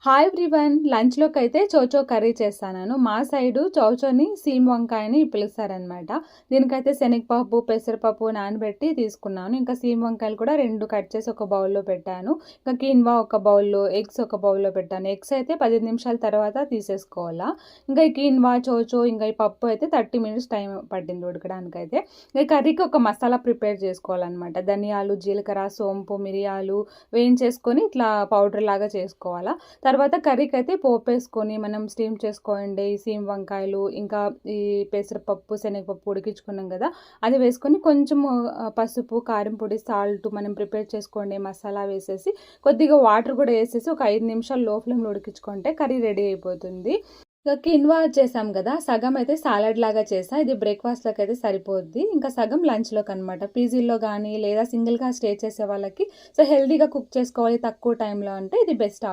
Hi everyone. లంచ్‌లోకి అయితే chow chow curry చేశాను. మా సైడు చౌచౌని సీమ్ వంకాయని పిలుస్తారనమాట. దీనికైతే శనగపప్పు, పెసరపప్పు నానబెట్టి తీసుకున్నాను. ఇంకా సీమ్ వంకాయలు కూడా 2 కట్ చేసి ఒక బౌల్‌లో పెట్టాను. ఇంకా కీన్వా ఒక బౌల్‌లో, ఎగ్స్ ఒక బౌల్‌లో పెట్టాను. ఎగ్స్ అయితే 15 నిమిషాల తర్వాత తీసేసుకోవాలా. ఇంకా ఈ కీన్వా, చౌచౌ ఇంకా ఈ పప్పు అయితే 30 మినిట్స్ టైం పట్టింది ఉడకడానికైతే. ఈ కర్రీకి ఒక మసాలా ప్రిపేర్ చేసుకోవాలన్నమాట. ధనియాలు, జీలకర్ర, సోంపు, మిరియాలు వేయించేసుకొని ఇట్లా పౌడర్ లాగా చేసుకోవాలా. తర్వాత కర్రీకి అయితే పోపేసుకొని మనం స్టీమ్ చేసుకోండి ఈ సీమ్ వంకాయలు, ఇంకా ఈ పెసరపప్పు, శనగపప్పు ఉడికించుకున్నాం కదా, అది వేసుకొని కొంచెం పసుపు, కారం పొడి, సాల్ట్ మనం ప్రిపేర్ చేసుకోండి మసాలా వేసేసి కొద్దిగా వాటర్ కూడా వేసేసి ఒక 5 నిమిషాలు లో ఫ్లేమ్లో ఉడికించుకుంటే కర్రీ రెడీ అయిపోతుంది. ఇంకా కిన్వా చేసాం కదా, సగం అయితే సాలడ్ లాగా చేసా. ఇది బ్రేక్ఫాస్ట్లోకి అయితే సరిపోద్ది. ఇంకా సగం లంచ్లోకి అనమాట. పీజీల్లో కానీ లేదా సింగిల్గా స్టే చేసే వాళ్ళకి సో హెల్తీగా కుక్ చేసుకోవాలి తక్కువ టైంలో అంటే ఇది బెస్ట్ ఆప్షన్.